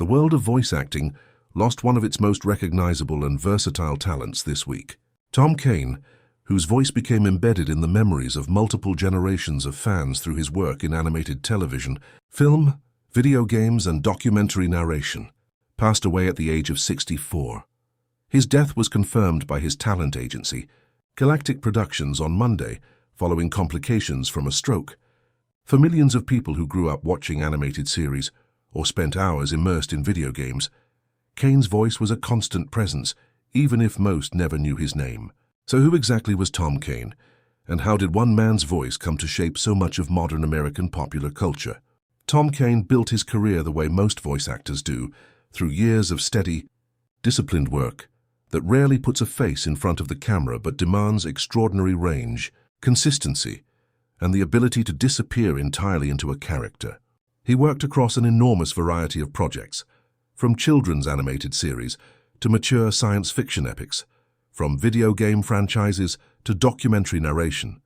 The world of voice acting lost one of its most recognizable and versatile talents this week. Tom Kane, whose voice became embedded in the memories of multiple generations of fans through his work in animated television, film, video games, and documentary narration, passed away at the age of 64. His death was confirmed by his talent agency, Galactic Productions, on Monday, following complications from a stroke. For millions of people who grew up watching animated series or spent hours immersed in video games, Kane's voice was a constant presence, even if most never knew his name. So who exactly was Tom Kane, and how did one man's voice come to shape so much of modern American popular culture? Tom Kane built his career the way most voice actors do, through years of steady, disciplined work that rarely puts a face in front of the camera but demands extraordinary range, consistency, and the ability to disappear entirely into a character. He worked across an enormous variety of projects, from children's animated series to mature science fiction epics, from video game franchises to documentary narration.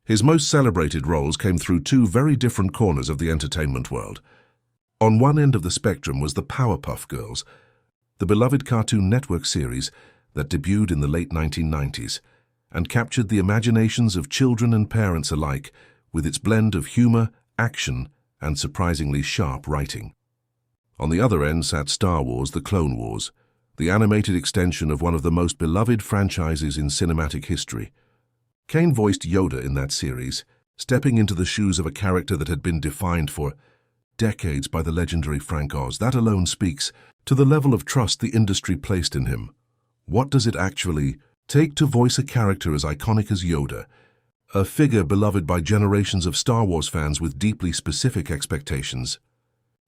His most celebrated roles came through two very different corners of the entertainment world. On one end of the spectrum was the Powerpuff Girls, the beloved Cartoon Network series that debuted in the late 1990s and captured the imaginations of children and parents alike with its blend of humor, action, and surprisingly sharp writing. On the other end sat Star Wars: The Clone Wars, the animated extension of one of the most beloved franchises in cinematic history. Kane voiced Yoda in that series, stepping into the shoes of a character that had been defined for decades by the legendary Frank Oz. That alone speaks to the level of trust the industry placed in him. What does it actually take to voice a character as iconic as Yoda, a figure beloved by generations of Star Wars fans with deeply specific expectations?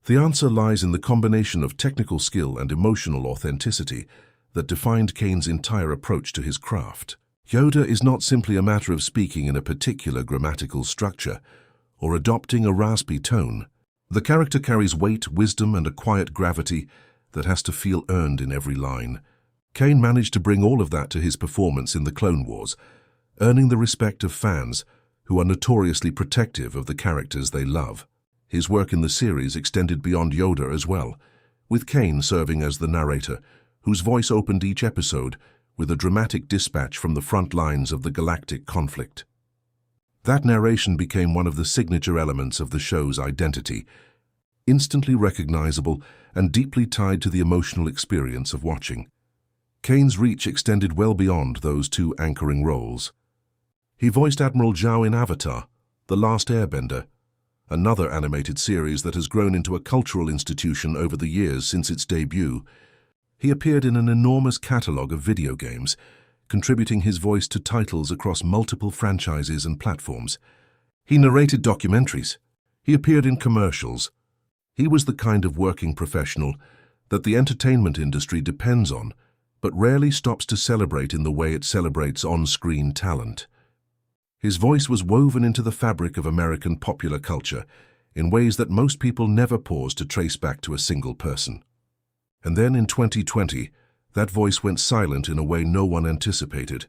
The answer lies in the combination of technical skill and emotional authenticity that defined Kane's entire approach to his craft. Yoda is not simply a matter of speaking in a particular grammatical structure or adopting a raspy tone. The character carries weight, wisdom, and a quiet gravity that has to feel earned in every line. Kane managed to bring all of that to his performance in The Clone Wars, earning the respect of fans who are notoriously protective of the characters they love. His work in the series extended beyond Yoda as well, with Kane serving as the narrator, whose voice opened each episode with a dramatic dispatch from the front lines of the galactic conflict. That narration became one of the signature elements of the show's identity, instantly recognizable and deeply tied to the emotional experience of watching. Kane's reach extended well beyond those two anchoring roles. He voiced Admiral Zhao in Avatar: The Last Airbender, another animated series that has grown into a cultural institution over the years since its debut. He appeared in an enormous catalog of video games, contributing his voice to titles across multiple franchises and platforms. He narrated documentaries. He appeared in commercials. He was the kind of working professional that the entertainment industry depends on, but rarely stops to celebrate in the way it celebrates on-screen talent. His voice was woven into the fabric of American popular culture in ways that most people never pause to trace back to a single person. And then in 2020, that voice went silent in a way no one anticipated.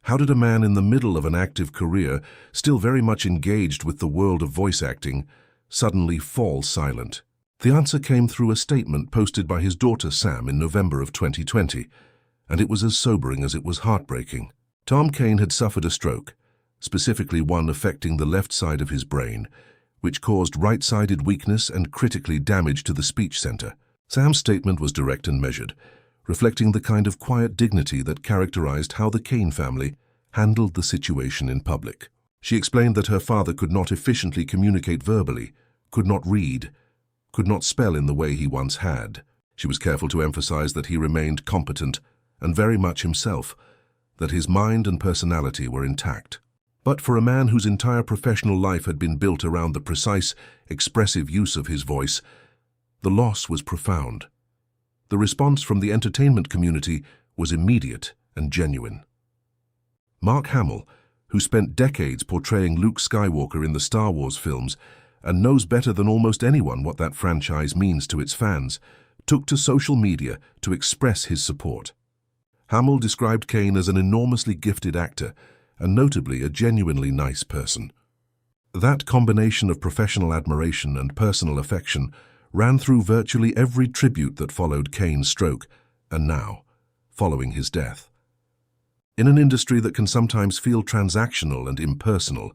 How did a man in the middle of an active career, still very much engaged with the world of voice acting, suddenly fall silent? The answer came through a statement posted by his daughter Sam in November of 2020, and it was as sobering as it was heartbreaking. Tom Kane had suffered a stroke, specifically one affecting the left side of his brain, which caused right-sided weakness and critically damage to the speech center. Sam's statement was direct and measured, reflecting the kind of quiet dignity that characterized how the Kane family handled the situation in public. She explained that her father could not efficiently communicate verbally, could not read, could not spell in the way he once had. She was careful to emphasize that he remained competent and very much himself, that his mind and personality were intact. But for a man whose entire professional life had been built around the precise, expressive use of his voice, the loss was profound. The response from the entertainment community was immediate and genuine. Mark Hamill, who spent decades portraying Luke Skywalker in the Star Wars films and knows better than almost anyone what that franchise means to its fans, took to social media to express his support. Hamill described Kane as an enormously gifted actor and notably a genuinely nice person. That combination of professional admiration and personal affection ran through virtually every tribute that followed Kane's stroke, and now, following his death. In an industry that can sometimes feel transactional and impersonal,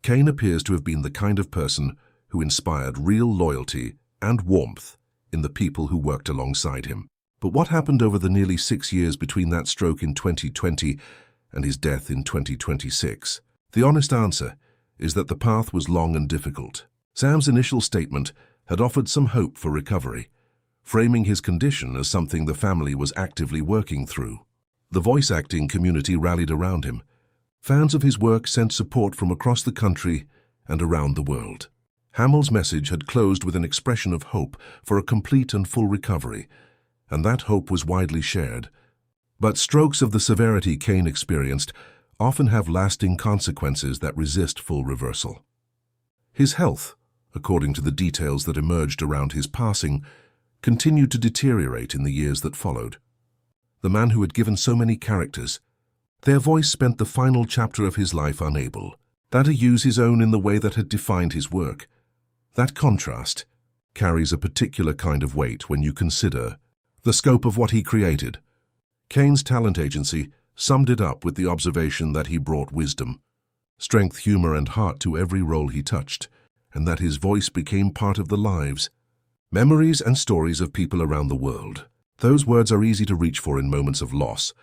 Kane appears to have been the kind of person who inspired real loyalty and warmth in the people who worked alongside him. But what happened over the nearly 6 years between that stroke in 2020 and his death in 2026? The honest answer is that the path was long and difficult. Sam's initial statement had offered some hope for recovery, framing his condition as something the family was actively working through. The voice acting community rallied around him. Fans of his work sent support from across the country and around the world. Hamill's message had closed with an expression of hope for a complete and full recovery, and that hope was widely shared. But strokes of the severity Kane experienced often have lasting consequences that resist full reversal. His health, according to the details that emerged around his passing, continued to deteriorate in the years that followed. The man who had given so many characters, their voice spent the final chapter of his life unable to use his own in the way that had defined his work. That contrast carries a particular kind of weight when you consider the scope of what he created. Kane's talent agency summed it up with the observation that he brought wisdom, strength, humor, and heart to every role he touched, and that his voice became part of the lives, memories, and stories of people around the world. Those words are easy to reach for in moments of loss,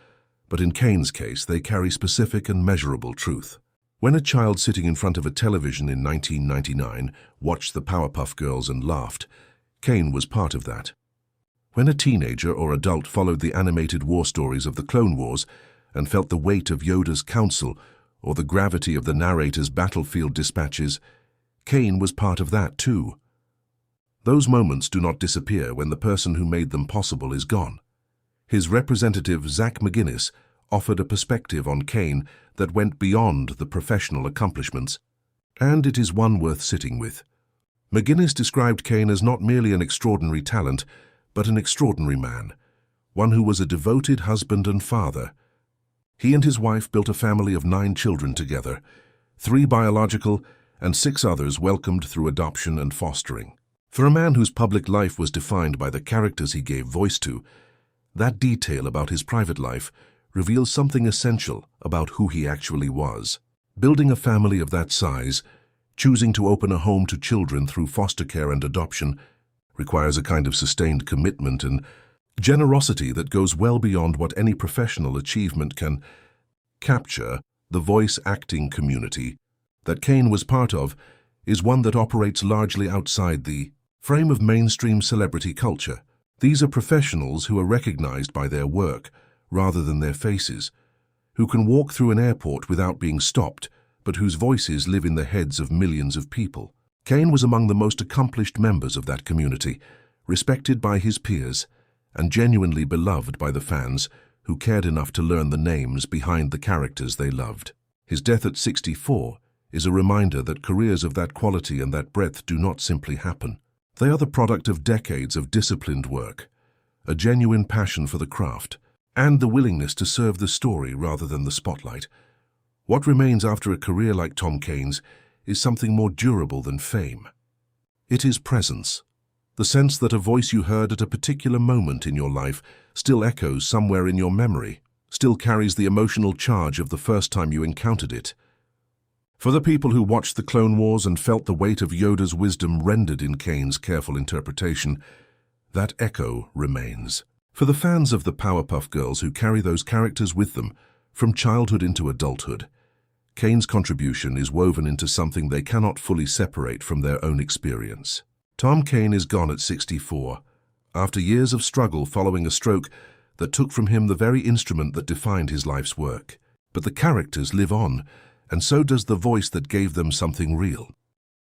but in Kane's case, they carry specific and measurable truth. When a child sitting in front of a television in 1999 watched the Powerpuff Girls and laughed, Kane was part of that. When a teenager or adult followed the animated war stories of the Clone Wars and felt the weight of Yoda's counsel or the gravity of the narrator's battlefield dispatches, Kane was part of that too. Those moments do not disappear when the person who made them possible is gone. His representative, Zach McGinnis, offered a perspective on Kane that went beyond the professional accomplishments, and it is one worth sitting with. McGinnis described Kane as not merely an extraordinary talent, but an extraordinary man, one who was a devoted husband and father. He and his wife built a family of 9 children together, 3 biological and 6 others welcomed through adoption and fostering. For a man whose public life was defined by the characters he gave voice to, that detail about his private life reveals something essential about who he actually was. Building a family of that size, choosing to open a home to children through foster care and adoption, requires a kind of sustained commitment and generosity that goes well beyond what any professional achievement can capture. The voice acting community that Kane was part of is one that operates largely outside the frame of mainstream celebrity culture. These are professionals who are recognized by their work rather than their faces, who can walk through an airport without being stopped, but whose voices live in the heads of millions of people. Kane was among the most accomplished members of that community, respected by his peers, and genuinely beloved by the fans who cared enough to learn the names behind the characters they loved. His death at 64 is a reminder that careers of that quality and that breadth do not simply happen. They are the product of decades of disciplined work, a genuine passion for the craft, and the willingness to serve the story rather than the spotlight. What remains after a career like Tom Kane's is something more durable than fame. It is presence, the sense that a voice you heard at a particular moment in your life still echoes somewhere in your memory, still carries the emotional charge of the first time you encountered it. For the people who watched the Clone Wars and felt the weight of Yoda's wisdom rendered in Kane's careful interpretation, that echo remains. For the fans of the Powerpuff Girls who carry those characters with them from childhood into adulthood, Kane's contribution is woven into something they cannot fully separate from their own experience. Tom Kane is gone at 64, after years of struggle following a stroke that took from him the very instrument that defined his life's work. But the characters live on, and so does the voice that gave them something real.